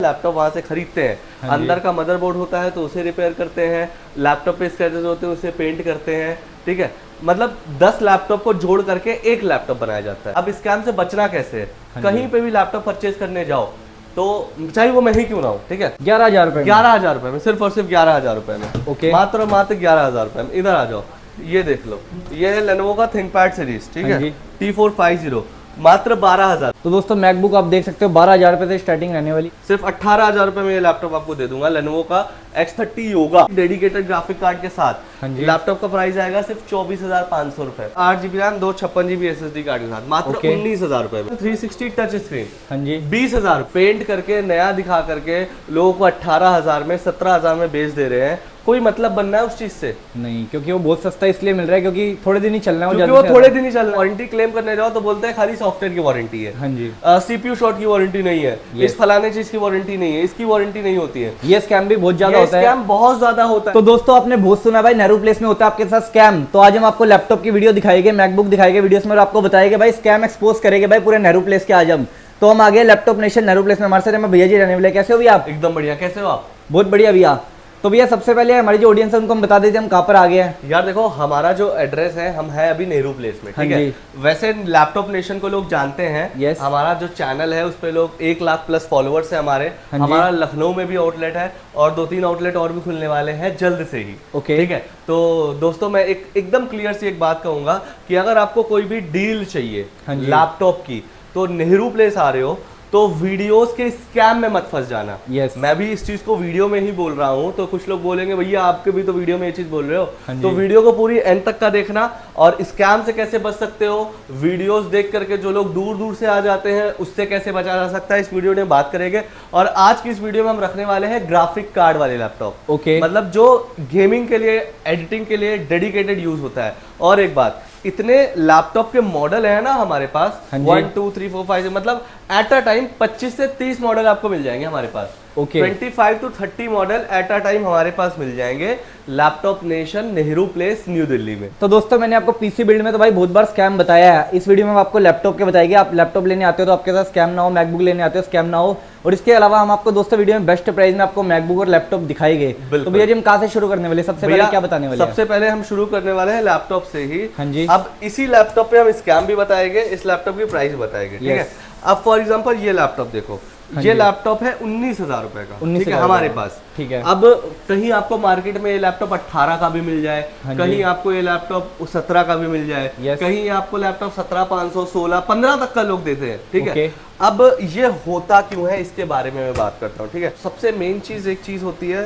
Laptop वहाँ से खरीदते हैं। हाँ जी। अंदर का मदरबोर्ड होता है तो उसे रिपेयर करते हैं, लैपटॉप पे स्क्रैचेस होते हैं उसे पेंट करते हैं, ठीक है। मतलब 10 लैपटॉप को जोड़ करके एक लैपटॉप बनाया जाता है। अब स्कैम से बचना कैसे है? हाँ कहीं पे भी लैपटॉप परचेज करने जाओ तो चाहे वो मैं ही क्यों ना हूँ, ठीक है, 11,000 रुपए 11,000 रुपए में, सिर्फ और सिर्फ 11,000 रुपए में, ओके। मात्र और मात्र 11,000 रुपए में। इधर आ जाओ, ये देख लो, ये है लेनोवो का थिंकपैड सीरीज, ठीक हाँ है, जी। T450, मात्र 12,000। तो दोस्तों मैकबुक आप देख सकते हो 12,000 रुपए से स्टार्टिंग रहने वाली। सिर्फ 18,000 रुपए में ये लैपटॉप आपको दे दूंगा, लेनोवो का X30 yoga dedicated graphic card के साथ। हाँ जी। लैपटॉप का प्राइस आएगा सिर्फ 24,500 रुपए, 8GB RAM, 256GB SSD card के साथ, मात्र 19,000 रुपए में। 360 टच स्क्रीन, हाँ जी। 20,000 पेंट करके नया दिखा करके लोगों को 18,000 में, 17,000 में बेच दे रहे हैं। कोई मतलब बनना है उस चीज से? नहीं, क्योंकि वो बहुत सस्ता इसलिए मिल रहा है क्योंकि थोड़े दिन ही चलना है, क्योंकि वो थोड़े दिन ही चल रहा है। वारंटी क्लेम करने जाओ तो बोलते हैं खाली सॉफ्टवेयर की वारंटी है, हाँ जी। CPU शॉट की वारंटी नहीं है, इस फलाने चीज की वारंटी नहीं है, इसकी वारंटी नहीं होती है। ये स्कैम भी बहुत ज्यादा ये होता है। स्कैम बहुत ज्यादा होता है। तो दोस्तों आपने बहुत सुना भाई नेहरू प्लेस में होता है आपके साथ स्कैम। तो आज हम आपको लैपटॉप की वीडियो दिखाएंगे, मैकबुक दिखाएंगे वीडियोस में, और आपको बताएंगे भाई स्कैम एक्सपोज करेंगे भाई पूरे नेहरू प्लेस के। आज हम तो हम आ गए लैपटॉप नेशन नेहरू प्लेस में, हमारे साथ में भैया जी रहने वाले। कैसे हो भैया आप? एकदम बढ़िया। कैसे हो आप? बहुत बढ़िया भैया। तो भैया सबसे पहले हमारी जो ऑडियंस है उनको हम बता देते हैं हम कहाँ पर आ गए हैं। यार देखो, हमारा जो एड्रेस है, हम है अभी नेहरू प्लेस में, ठीक है। वैसे लैपटॉप नेशन को लोग जानते हैं। Yes. हमारा जो चैनल है उस पे लोग 1 लाख प्लस फॉलोअर्स है हमारे। हमारा लखनऊ में भी आउटलेट है और 2-3 आउटलेट और भी खुलने वाले हैं जल्द से ही, ओके। ठीक है। तो दोस्तों मैं एकदम क्लियर सी एक बात कहूंगा कि अगर आपको कोई भी डील चाहिए लैपटॉप की तो नेहरू प्लेस आ रहे हो तो वीडियोस के स्कैम में मत फंस जाना। yes. मैं भी इस चीज को वीडियो में ही बोल रहा हूँ, तो कुछ लोग बोलेंगे भैया आपके भी तो वीडियो में ये चीज बोल रहे हो, तो वीडियो को पूरी एंड तक का देखना। और स्कैम से कैसे बच सकते हो, वीडियोस देख करके जो लोग दूर दूर से आ जाते हैं उससे कैसे बचा जा सकता है, इस वीडियो में बात करेंगे। और आज की इस वीडियो में हम रखने वाले हैं ग्राफिक कार्ड वाले लैपटॉप, ओके। मतलब जो गेमिंग के लिए, एडिटिंग के लिए डेडिकेटेड यूज होता है। और एक बात, इतने लैपटॉप के मॉडल है ना हमारे पास, 1 2 3 4 5, मतलब एट अ टाइम 25 से 30 मॉडल आपको मिल जाएंगे हमारे पास, okay. 25 to 30 model at a time हमारे पास मिल जाएंगे Laptop Nation Nehru Place New Delhi में। तो दोस्तों मैंने आपको पीसी बिल्ड में तो भाई बहुत बार स्कैम बताया है, इस वीडियो में हम आपको लैपटॉप के बताएंगे। आप लैपटॉप लेने आते हो तो आपके साथ स्कैम ना हो, मैकबुक लेने आते हो स्कैम ना हो। और इसके अलावा हम आपको दोस्तों वीडियो में बेस्ट प्राइस में आपको मैकबुक और लैपटॉप दिखाएंगे। तो भैया जी हम कहाँ से शुरू करने वाले, सबसे पहले क्या बताने वाले? सबसे पहले हम शुरू करने वाले हैं लैपटॉप से ही। हाँ जी। अब इसी लैपटॉप पे हम स्कैम भी बताएंगे, इस लैपटॉप की प्राइस बताएंगे, ठीक है। अब फॉर एग्जांपल ये लैपटॉप देखो, ये लैपटॉप है 19,000 रुपए का, ठीक है, हमारे पास, ठीक है। अब कहीं आपको मार्केट में ये लैपटॉप 18 का भी मिल जाए, कहीं आपको ये लैपटॉप 17 का भी मिल जाए, कहीं आपको लैपटॉप 17,500, 16, 15 तक का लोग देते हैं, ठीक है। अब ये होता क्यों है इसके बारे में मैं बात करता हूँ, ठीक है। सबसे मेन चीज एक चीज होती है,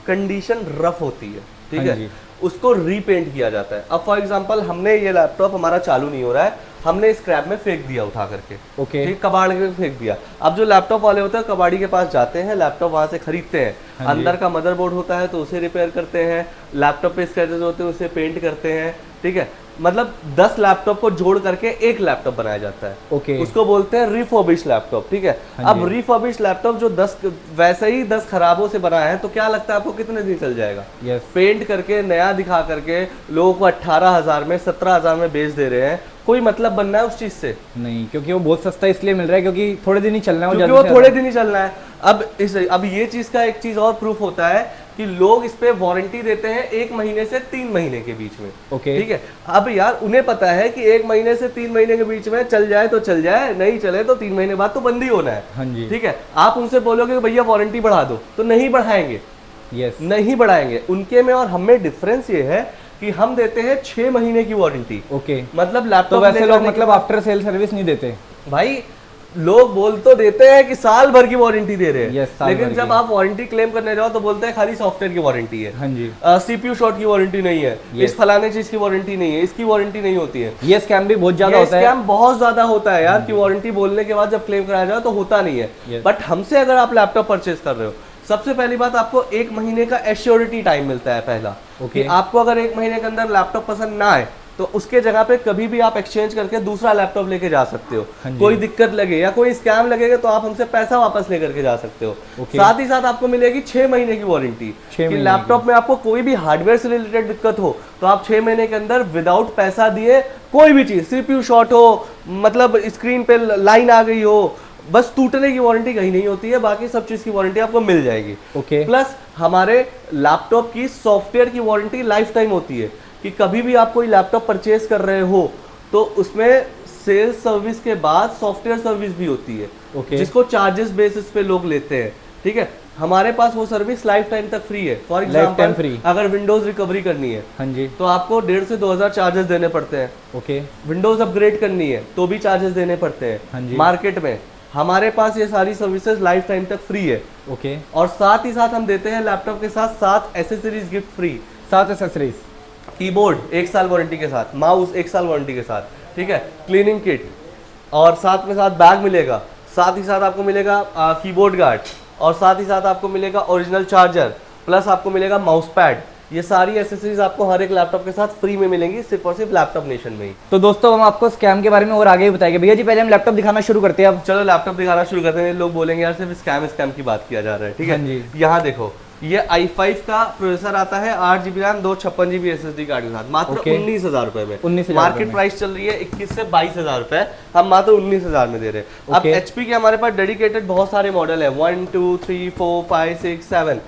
कंडीशन रफ होती है, ठीक है, उसको रीपेंट किया जाता है। अब फॉर एग्जांपल हमने ये लैपटॉप हमारा चालू नहीं हो रहा है, हमने स्क्रैप में फेंक दिया उठा करके, ओके, ठीक, कबाड़ में फेंक दिया। अब जो लैपटॉप वाले होते हैं कबाड़ी के पास जाते हैं, लैपटॉप वहां से खरीदते हैं, अंदर का मदरबोर्ड होता है तो उसे रिपेयर करते हैं, लैपटॉप पे स्क्रैचेस होते हैं उसे पेंट करते हैं, ठीक है। मतलब 10 लैपटॉप को जोड़ करके एक लैपटॉप बनाया जाता है, ओके। उसको बोलते हैं रिफर्बिश लैपटॉप, ठीक है। अब रिफर्बिश लैपटॉप जो 10 वैसे ही 10 खराबों से बना है तो क्या लगता है आपको कितने दिन चल जाएगा? पेंट करके नया दिखा करके लोगों को 18,000 में, 17,000 में बेच दे रहे हैं। कोई मतलब बनना है उस चीज से? नहीं, क्योंकि वो बहुत सस्ता इसलिए मिल रहा है क्योंकि थोड़े दिन ही चलना है, क्योंकि वो थोड़े दिन ही चलना है। अब ये चीज का एक चीज और प्रूफ होता है कि लोग इस पे वारंटी देते हैं 1 महीने से 3 महीने के बीच में, ओके, ठीक है। अब यार उन्हें पता है कि 1 महीने से 3 महीने के बीच में चल जाए तो चल जाए, नहीं चले तो 3 महीने बाद तो बंद ही होना है, हाँ जी, ठीक है। आप उनसे बोलोगे कि भैया वारंटी बढ़ा दो तो नहीं बढ़ाएंगे, नहीं बढ़ाएंगे। उनके में और हमें डिफरेंस ये है कि हम देते हैं 6 महीने की वारंटी, ओके। मतलब लैपटॉप, तो वैसे लोग मतलब आफ्टर सेल सर्विस नहीं देते भाई, लोग बोल तो देते हैं कि साल भर की वारंटी दे रहे हैं, लेकिन जब आप वारंटी क्लेम करने जाओ तो बोलते हैं खाली सॉफ्टवेयर की वारंटी है, हाँ जी, CPU शॉट की वारंटी नहीं है, इस फलाने चीज की वारंटी नहीं है, इसकी वारंटी नहीं होती है। ये स्कैम भी बहुत ज्यादा होता है, स्कैम बहुत ज्यादा होता है यार, कि वारंटी बोलने के बाद जब क्लेम कराया जाए तो होता नहीं है। बट हमसे अगर आप लैपटॉप परचेज कर रहे हो, सबसे पहली बात आपको 1 महीने का एश्योरिटी टाइम मिलता है पहला, कि आपको अगर 1 महीने के अंदर लैपटॉप पसंद ना आए तो उसके जगह पे कभी भी आप एक्सचेंज करके दूसरा लैपटॉप लेके जा सकते हो। कोई दिक्कत लगे या कोई स्कैम लगेगा तो आप हमसे पैसा वापस लेकर के जा सकते हो। साथ ही साथ आपको मिलेगी 6 महीने की वारंटी, कि लैपटॉप में आपको कोई भी हार्डवेयर से रिलेटेड दिक्कत हो तो आप 6 महीने के अंदर विदाउट पैसा दिए कोई भी चीज, CPU शॉर्ट हो, मतलब स्क्रीन पे लाइन आ गई हो, बस टूटने की वारंटी कहीं नहीं होती है, बाकी सब चीज की वारंटी आपको मिल जाएगी। ओके। प्लस हमारे लैपटॉप की सॉफ्टवेयर की वारंटी लाइफ टाइम होती है, कि कभी भी आप कोई लैपटॉप परचेज कर रहे हो तो उसमें सेल्स सर्विस के बाद सॉफ्टवेयर सर्विस भी होती है, ओके। जिसको चार्जेस बेसिस पे लोग लेते हैं, ठीक है। हमारे पास वो सर्विस लाइफ टाइम तक फ्री है। For example free. अगर विंडोज रिकवरी करनी है, हाँ जी, तो आपको 1,500 से 2,000 चार्जेस देने पड़ते हैं। ओके। विंडोज अपग्रेड करनी है तो भी चार्जेस देने पड़ते हैं। हाँ जी। मार्केट में हमारे पास ये सारी सर्विसेज लाइफ टाइम तक फ्री है। ओके। और साथ ही साथ हम देते हैं लैपटॉप के साथ 7 accessories gift free. 7 accessories, keyboard 1 साल वारंटी के साथ, माउस 1 साल वारंटी के साथ, ठीक है, क्लीनिंग किट, और साथ में साथ बैग मिलेगा, साथ ही साथ आपको मिलेगा कीबोर्ड गार्ड, और साथ ही साथ आपको मिलेगा ओरिजिनल चार्जर, प्लस आपको मिलेगा माउस पैड। ये सारी एसेसरीज आपको हर एक लैपटॉप के साथ फ्री में मिलेंगी, सिर्फ और सिर्फ लैपटॉप नेशन में ही। तो दोस्तों हम आपको स्कैम के बारे में और आगे ही बताएंगे। भैया जी पहले हम लैपटॉप दिखाना शुरू करते हैं अब। चलो लैपटॉप दिखाना शुरू करते हैं। लोग बोलेंगे यार सिर्फ स्कैम की बात किया जा रहा है, ठीक है। हाँ जी। यहाँ देखो, ये i5 का प्रोसेसर आता है, 8GB RAM, 256GB SSD card के साथ, मात्र 19,000 रुपए में। 19,000 मार्केट प्राइस चल रही है 21 से 22,000 रुपए, हम मात्र 19,000 में दे रहे हैं। अब HP के हमारे पास डेडिकेटेड बहुत सारे मॉडल है, 1 2 3 4 5 6 7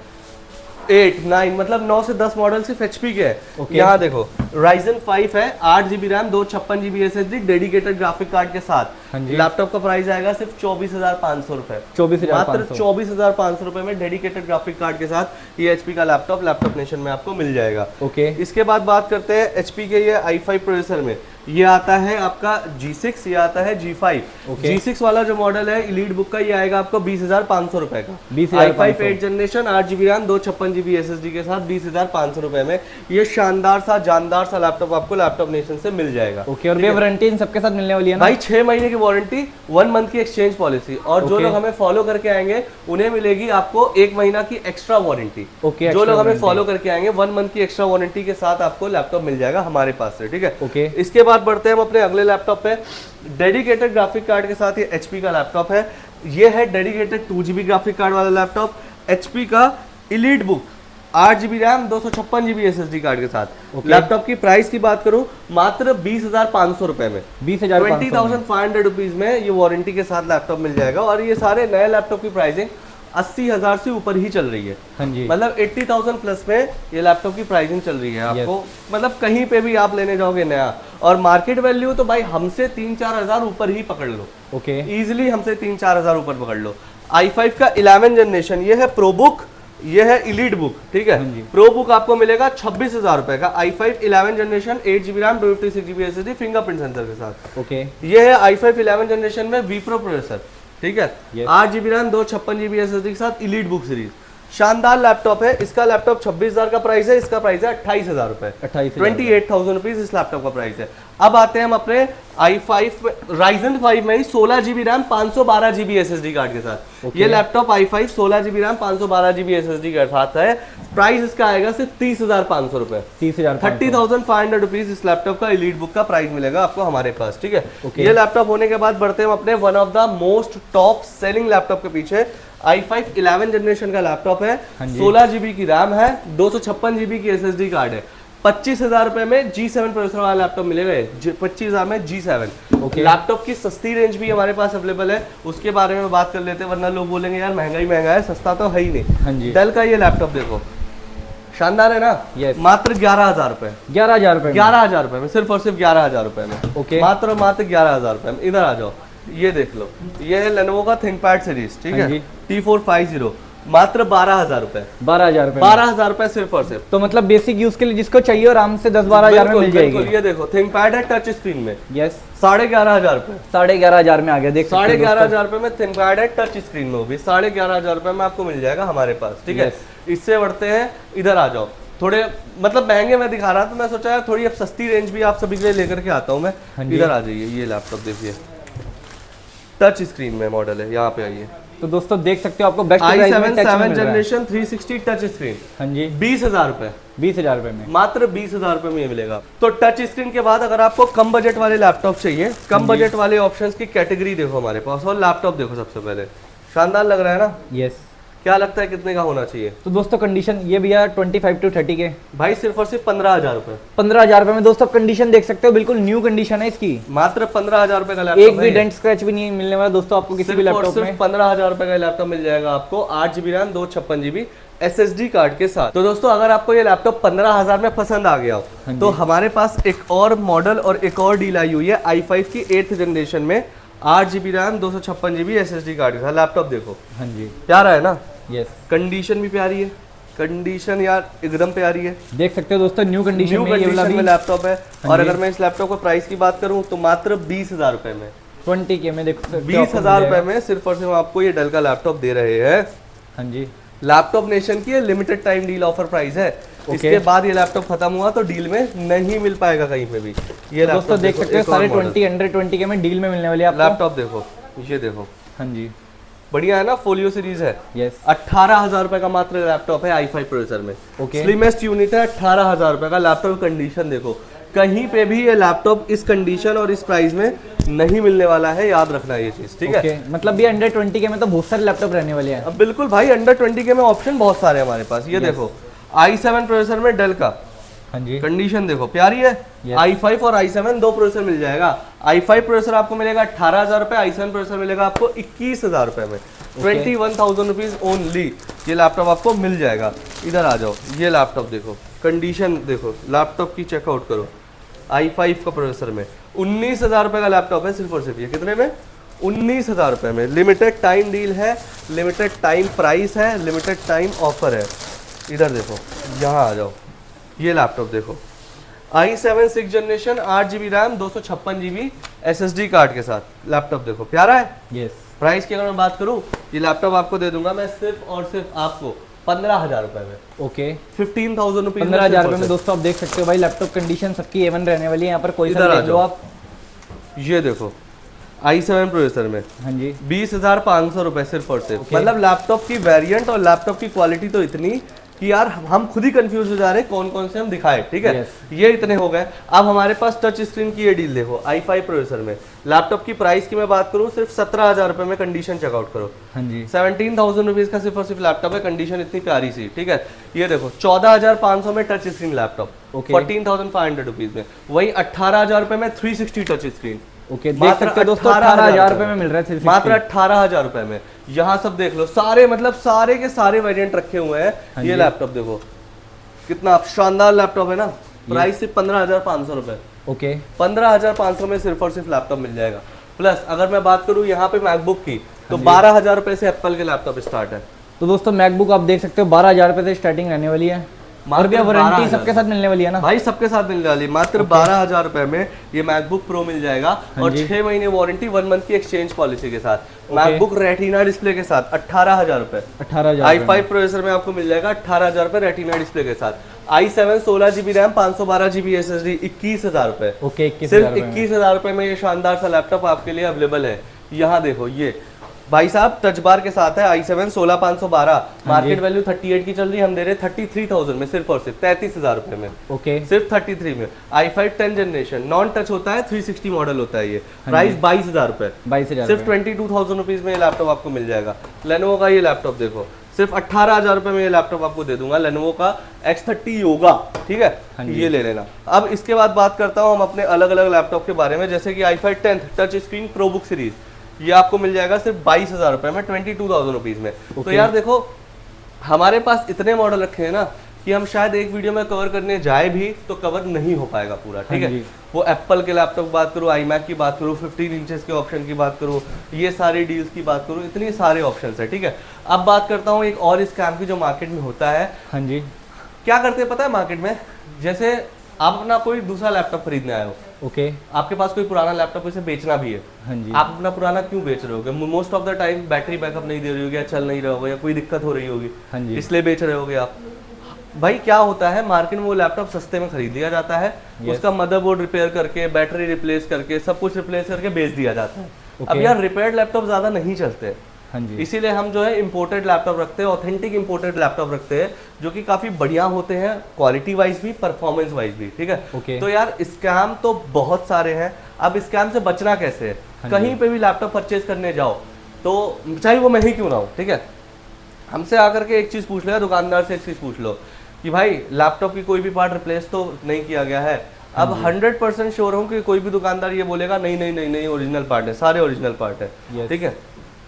8 9, मतलब 9 से 10 मॉडल सिर्फ HP के हैं। यहाँ देखो Ryzen 5 है, 8GB RAM, 256GB SSD, dedicated graphic card के साथ। लैपटॉप का प्राइस आएगा सिर्फ 24,500 रुपए, 24,500, मात्र 24,500 रुपए में डेडिकेटेड ग्राफिक कार्ड के साथ ये HP का लैपटॉप नेशन में आपको मिल जाएगा। ओके। इसके बाद बात करते हैं HP के ये i5 प्रोसेसर में। ये आता है आपका G6, ये आता है G5। G6 वाला जो मॉडल है इलीट बुक का, ये आएगा आपको 20,500 रुपए का। 20,500। i5 8 generation, 8GB RAM, 256GB SSD के साथ 20,500 रुपए में ये शानदार सा जानदार सा लैपटॉप आपको लैपटॉप नेशन से मिल जाएगा। ओके। और वारंटी इन सबके साथ मिलने वाली है ना भाई? 6 महीने की वारंटी, 1 मंथ की एक्सचेंज पॉलिसी, और जो लोग हमें फॉलो करके आएंगे उन्हें मिलेगी आपको 1 महीना की एक्स्ट्रा वारंटी। ओके। जो लोग हमें फॉलो करके आएंगे 1 मंथ की एक्स्ट्रा वारंटी के साथ आपको लैपटॉप मिल जाएगा हमारे पास से, ठीक है। ओके। इसके बाद बढ़ते हैं हम अपने अगले लैपटॉप पे। डेडिकेटेड ग्राफिक कार्ड के साथ ये HP का लैपटॉप है। ये है डेडिकेटेड 2GB ग्राफिक कार्ड वाला लैपटॉप, HP का elite book, 8GB RAM, 256GB SSD card के साथ। लैपटॉप की प्राइस की बात करूं, मात्र 20,500 रुपए में, 20,500 रुपीज में ये वारंटी के साथ लैपटॉप मिल जाएगा। और ये सारे नए लैपटॉप की प्राइसिंग 80,000 से ऊपर ही चल रही है। हाँ जी। मतलब 80,000 प्लस में ये लैपटॉप की प्राइसिंग चल रही है आपको। मतलब कहीं पे भी आप लेने जाओगे नया, और मार्केट वैल्यू तो भाई हमसे 3-4 हजार ऊपर ही पकड़ लो। ओके। इजिली हमसे 3-4 हजार ऊपर पकड़ लो। i5 का 11 जनरेशन, ये है प्रो बुक, ये है इलीट बुक, ठीक है। प्रो बुक आपको मिलेगा 26,000 रुपए का। i5 11 generation, 8GB RAM, 256GB SSD, fingerprint sensor के साथ। ओके। ये है i5 11 जनरेशन में Vipro प्रोसेसर, ठीक है। 8GB रैम, 256GB SSD के साथ, इलीट बुक सीरीज, शानदार लैपटॉप है। इसका लैपटॉप 26,000 का प्राइस है, इसका प्राइस है 28,000 रुपए, 28,000 रुपीज इस लैपटॉप का प्राइस है। अब आते हैं हम अपने i5 Ryzen 5 में ही 16GB RAM, 512GB SSD card के साथ। ये laptop i5 16GB RAM, 512GB SSD के साथ है। प्राइस इसका आएगा सिर्फ 30,500 रुपए, 30,500 रुपीज इस लैपटॉप का इलीट बुक का प्राइस मिलेगा आपको हमारे पास, ठीक है। ये लैपटॉप होने के बाद बढ़ते हैं हम अपने one of the most top selling laptop के पीछे। i5 11 जनरेशन का लैपटॉप है, 16GB की रैम है, 256GB की SSD कार्ड है। 25,000 रुपए में G7 प्रोसेसर वाला लैपटॉप मिलेगा। 25,000 में G7 लैपटॉप की सस्ती रेंज भी हमारे पास अवेलेबल है, उसके बारे में बात कर लेते हैं, वरना लोग बोलेंगे यार महंगा ही महंगा है, सस्ता तो है ही नहीं। डेल का ये लैपटॉप देखो, शानदार है ना। मात्र 11,000 रुपए, 11,000 रुपए, 11,000 रुपए में, सिर्फ और सिर्फ 11,000 रुपए में। ओके। मात्र 11,000 रुपए में। इधर आ जाओ, ये देख लो, ये है लेनोवो का थिंकपैड सीरीज, ठीक है, T450, मात्र 12,000 रुपए, 12,000 रुपए सिर्फ और सिर्फ। तो मतलब बेसिक यूज के लिए जिसको चाहिए आराम से 10-12 हजार में मिल जाएगी। ये देखो थिंकपैड है टच स्क्रीन में, यस, 11,500 रुपए, 11,500 में आ गया। देख 11,500 रुपए में थिंकपैड है टच स्क्रीन में, वो भी 11,500 रुपए में आपको मिल जाएगा हमारे पास, ठीक है। इससे बढ़ते हैं, इधर आ जाओ, थोड़े मतलब महंगे मैं दिखा रहा था, मैं सोचा थोड़ी अब सस्ती रेंज भी आप सभी के लिए लेकर के आता हूँ मैं। इधर आ जाइए, ये लैपटॉप देखिए, टच स्क्रीन में मॉडल है, यहाँ पे आइए। तो दोस्तों देख सकते हो आपको बेस्ट प्राइस में टच 7 जनरेशन 360 टच स्क्रीन, हाँ जी, 20,000 रुपए, 20,000 रुपए में, मात्र 20,000 रुपए में ये मिलेगा। तो टच स्क्रीन के बाद अगर आपको कम बजट वाले लैपटॉप चाहिए, कम बजट वाले ऑप्शंस की कैटेगरी देखो हमारे पास, और लैपटॉप देखो सबसे पहले, शानदार लग रहा है ना। यस, क्या लगता है कितने का होना चाहिए? तो दोस्तों कंडीशन ये भैया 25 to 30 के भाई सिर्फ और सिर्फ 15,000 रुपए। 15,000 रुपए में दोस्तों कंडीशन देख सकते हो, बिल्कुल न्यू कंडीशन है इसकी। मात्र 15,000 रुपए का लैपटॉप, एक भी डेंट स्क्रैच भी नहीं मिलने वाला दोस्तों आपको किसी भी लैपटॉप में। 15,000 रुपए का लैपटॉप मिल जाएगा आपको 8GB RAM 256GB SSD card के साथ। तो दोस्तों अगर आपको ये लैपटॉप 15,000 में पसंद आ गया हो तो हमारे पास एक और मॉडल और एक और डील आई हुई है i5 की 8th जनरेशन में 8GB RAM 256GB SSD card के साथ। लैपटॉप देखो, हाँ जी, प्यारा है ना? यस, कंडीशन भी प्यारी है, कंडीशन यार एकदम प्यारी है, देख सकते हो दोस्तों न्यू कंडीशन में ये वाला भी लैपटॉप है। और अगर मैं इस लैपटॉप को प्राइस की बात करूं तो मात्र 20,000 रुपए में, 20K में देख सकते हो 20,000 रुपए में सिर्फ और सिर्फ आपको ये डेल का लैपटॉप दे रहे हैं। हाँ जी, लैपटॉप नेशन की limited time deal offer price है। इसके बाद ये लैपटॉप खत्म हुआ तो डील में नहीं मिल पाएगा कहीं पे भी। ये दोस्तों देख सकते हो सारे 20 में डील में मिलने वाले आपको लैपटॉप। देखो ये देखो, हाँ जी, बढ़िया है ना? फोलियो सीरीज है। यस, 18,000 रुपए का मात्र लैपटॉप है i5 प्रोसेसर में। स्लिमेस्ट यूनिट है, 18,000 रुपए का लैपटॉप। कंडीशन देखो, कहीं पे भी ये लैपटॉप इस कंडीशन और इस प्राइस में नहीं मिलने वाला है, याद रखना ये चीज, ठीक है? मतलब ये अंडर 20K में तो बहुत सारे लैपटॉप रहने वाले हैं। अब बिल्कुल भाई, अंडर 20K में ऑप्शन बहुत सारे हमारे पास। ये देखो i7 प्रोसेसर में डेल का, हाँ जी, कंडीशन देखो प्यारी है। i5 और i7 दो प्रोसेसर मिल जाएगा। i5 प्रोसेसर आपको मिलेगा 18,000 रुपए, i7 प्रोसेसर मिलेगा आपको 21,000 रुपए में। 21,000 रुपीज ओनली ये लैपटॉप आपको मिल जाएगा। इधर आ जाओ, ये लैपटॉप देखो, कंडीशन देखो, लैपटॉप की चेकआउट करो। i5 का प्रोसेसर में 19,000 रुपए का लैपटॉप है सिर्फ और सिर्फ। ये कितने में? 19,000 रुपए में। लिमिटेड टाइम डील है, लिमिटेड टाइम प्राइस है, लिमिटेड टाइम ऑफर है। इधर देखो, यहाँ आ जाओ, ये लैपटॉप देखो, i7 6th generation 8GB RAM 256GB SSD card के साथ। लैपटॉप देखो प्यारा है। यस, प्राइस की अगर मैं बात करूँ, ये लैपटॉप आपको दे दूंगा मैं सिर्फ और सिर्फ आपको 15,000 रुपए में। ओके, 15,000 रुपीज 15,000 रुपए में दोस्तों आप देख सकते हो भाई लैपटॉप कंडीशन सबकी A1 रहने वाली है। यहाँ पर कोई सा देख लो आप, ये देखो i7 प्रोसेसर में, हाँ जी, 20,500 रुपए सिर्फ और सिर्फ। मतलब लैपटॉप की वेरिएंट और लैपटॉप की क्वालिटी तो इतनी कि यार हम खुद ही कंफ्यूज हो जा रहे हैं कौन कौन से हम दिखाए, ठीक है? ये इतने हो गए। अब हमारे पास टच स्क्रीन की ये डील देखो, i5 प्रोसेसर में लैपटॉप की प्राइस की मैं बात करूं सिर्फ 17,000 रुपए में। कंडीशन चेकआउट करो, हाँ जी, 17,000 रुपीज का सिर्फ और सिर्फ लैपटॉप है। कंडीशन इतनी प्यारी सी, ठीक है? ये देखो 14,500 में टच स्क्रीन लैपटॉप, 14,500 रुपीज में। वही 18,000 रुपए में 360 टच स्क्रीन। ओके, देख सकते हो दोस्तों 18,000 रुपए में मिल रहा है, मात्र 18,000 रुपए में। यहाँ सब देख लो, सारे मतलब सारे के सारे वेरिएंट रखे हुए हैं। ये लैपटॉप देखो कितना शानदार लैपटॉप है ना। प्राइस सिर्फ 15,500 रुपए। ओके, 15,500 में सिर्फ और सिर्फ लैपटॉप मिल जाएगा। प्लस अगर मैं बात करूँ यहाँ पे मैकबुक की तो 12,000 रुपए से एप्पल के लैपटॉप स्टार्ट है। तो दोस्तों मैकबुक आप देख सकते हो 12,000 रुपए से स्टार्टिंग रहने वाली है। और भी वारंटी सबके साथ मिलने वाली है ना भाई? सबके साथ मिलने वाली। मात्र 12,000 रुपए में ये मैकबुक प्रो मिल जाएगा और 6 महीने वारंटी, 1 मंथ की एक्सचेंज पॉलिसी के साथ। मैकबुक रेटिना डिस्प्ले के साथ 18,000 रुपए। 18,000 i5 प्रोसेसर में आपको मिल जाएगा 18,000 रुपए रेटिना डिस्प्ले के साथ। i7 16GB RAM 512GB SSD 21,000 रुपए। ओके, सिर्फ 21,000 रुपए में ये शानदार सा लैपटॉप आपके लिए अवेलेबल है। यहाँ देखो, ये भाई साहब टच बार के साथ है। i7 16512, मार्केट वैल्यू 38 की चल रही है, हम दे रहे 33,000 में सिर्फ और सिर्फ 33,000 रुपए में। ओके, सिर्फ 33 में। i5 10th generation non touch होता है, 360 मॉडल होता है। ये प्राइस 22,000 रुपए, 22,000 सिर्फ 22,000 रुपीज में ये लैपटॉप आपको मिल जाएगा। लेनोवो का ये लैपटॉप देखो, सिर्फ 18,000 रुपए में ये लैपटॉप आपको दे दूंगा। लेनोवो का X30 योगा, ठीक है? ये ले लेना। अब इसके बाद बात करता हूँ हम अपने अलग अलग लैपटॉप के बारे में, जैसे कि i5 10th touch screen pro book series. ये आपको मिल जाएगा सिर्फ 22,000 रुपए में, 22,000 रुपीज में। तो यार देखो, हमारे पास इतने मॉडल रखे हैं ना कि हम शायद एक वीडियो में कवर करने जाए भी तो कवर नहीं हो पाएगा पूरा, ठीक है? वो एप्पल के लैपटॉप की बात करूँ, iMac की बात करूँ, 15 इंचेस के ऑप्शन की बात करूँ, ये सारी डील्स की बात करूँ, इतने सारे ऑप्शन है, ठीक है? अब बात करता हूँ एक और स्कैम की जो मार्केट में होता है। हाँ जी, क्या करते हैं पता है मार्केट में? जैसे आप अपना कोई दूसरा लैपटॉप खरीदने आए हो, ओके, आपके पास कोई पुराना लैपटॉप इसे बेचना भी है। हाँ जी, आप अपना पुराना क्यों बेच रहे होगे? Most of the time battery backup नहीं दे रही होगी, या चल नहीं रहा होगा, या कोई दिक्कत हो रही होगी, हाँ जी, इसलिए बेच रहे होगे आप। भाई क्या होता है, मार्केट में वो लैपटॉप सस्ते में खरीद लिया जाता है, उसका मदरबोर्ड रिपेयर करके, बैटरी रिप्लेस करके, सब कुछ रिप्लेस करके बेच दिया जाता है। अब यार रिपेयर्ड लैपटॉप ज्यादा नहीं चलते, हाँ जी, इसीलिए हम जो है इंपोर्टेड लैपटॉप रखते हैं, ऑथेंटिक इंपोर्टेड लैपटॉप रखते हैं, जो कि काफी बढ़िया होते हैं, क्वालिटी वाइज भी, परफॉर्मेंस वाइज भी, ठीक है? ओके। तो यार स्कैम तो बहुत सारे हैं। अब स्कैम से बचना कैसे है? कहीं पे भी लैपटॉप परचेज करने जाओ तो चाहे वो मैं ही क्यों ना हो, ठीक है? हमसे आकर के एक चीज़ पूछ लो या दुकानदार से एक चीज़ पूछ लो कि भाई लैपटॉप की कोई भी पार्ट रिप्लेस तो नहीं किया गया है। अब 100% श्योर हूँ कि कोई भी दुकानदार ये बोलेगा नहीं नहीं नहीं नहीं ओरिजिनल पार्ट है, सारे ओरिजिनल पार्ट है। ठीक है,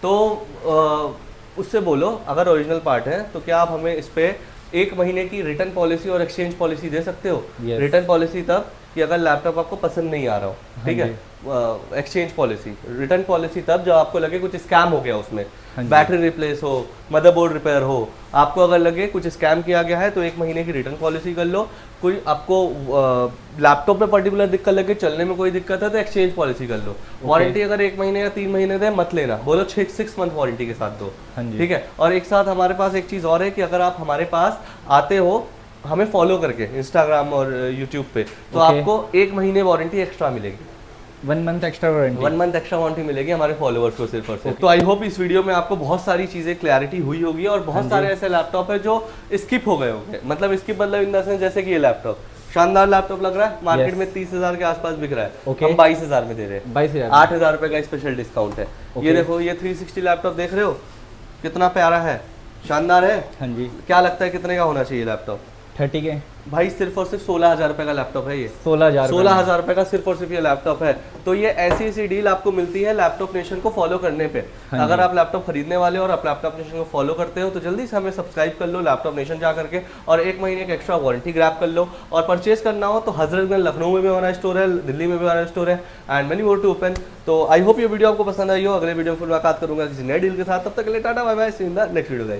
तो उससे बोलो अगर ओरिजिनल पार्ट है तो क्या आप हमें इस पे 1 महीने की रिटर्न पॉलिसी और एक्सचेंज पॉलिसी दे सकते हो। रिटर्न पॉलिसी तब कि अगर लैपटॉप आपको पसंद नहीं आ रहा हो, ठीक है। एक्सचेंज पॉलिसी, रिटर्न पॉलिसी तब जब आपको लगे कुछ स्कैम हो गया उसमें, बैटरी रिप्लेस हो, मदरबोर्ड रिपेयर हो, आपको अगर लगे कुछ स्कैम किया गया है तो 1 महीने की रिटर्न पॉलिसी कर लो। कोई आपको लैपटॉप में पर्टिकुलर दिक्कत लगे, चलने में कोई दिक्कत है तो एक्सचेंज पॉलिसी कर लो। वारंटी अगर 1 महीने या 3 महीने दे मत लेना, बोलो 6 मंथ वारंटी के साथ दो। ठीक है, और एक साथ हमारे पास एक चीज़ और है कि अगर आप हमारे पास आते हो हमें फॉलो करके इंस्टाग्राम और यूट्यूब पे, तो आपको 1 महीने वारंटी एक्स्ट्रा मिलेगी। 1 month extra warranty, 1 month extra warranty मिलेगी हमारे फॉलोअर्स को सिर्फ और सिर्फ। तो आई होप इस वीडियो में आपको बहुत सारी चीजें क्लैरिटी हुई होगी और बहुत सारे ऐसे लैपटॉप है जो स्किप हो गए होंगे। मतलब स्किप मतलब इन द सेंस जैसे कि ये लैपटॉप शानदार लैपटॉप लग रहा है, मार्केट में 30,000 के आसपास बिक रहा है, हम 22,000 में दे रहे हैं। 22,000, 8,000 रुपए का स्पेशल डिस्काउंट है। ये देखो, ये 360 लैपटॉप देख रहे हो, कितना प्यारा है, शानदार है। हाँ जी, क्या लगता है कितने का होना चाहिए लैपटॉप? 30 के भाई सिर्फ और सिर्फ 16,000 रुपए का लैपटॉप है ये। 16,000 रुपए का सिर्फ और सिर्फ ये लैपटॉप है। तो ये ऐसी डील आपको मिलती है लैपटॉप नेशन को फॉलो करने पे। अगर आप लैपटॉप खरीदने वाले हो और आप लैपटॉप नेशन को फॉलो करते हो तो जल्दी से हमें सब्सक्राइब कर लो लैपटॉप नेशन जा करके, और 1 महीने की एक्स्ट्रा वारंटी ग्रैब कर लो। और परचेज करना हो तो हजरतगंज लखनऊ में भी हमारा स्टोर है, दिल्ली में भी हमारा स्टोर है, and many more to open. तो आई होप ये वीडियो आपको पसंद आई हो। अगले वीडियो में मुलाकात करूंगा किसी नए डील के साथ, तब तक के लिए tata bye bye, see you in the next video guys.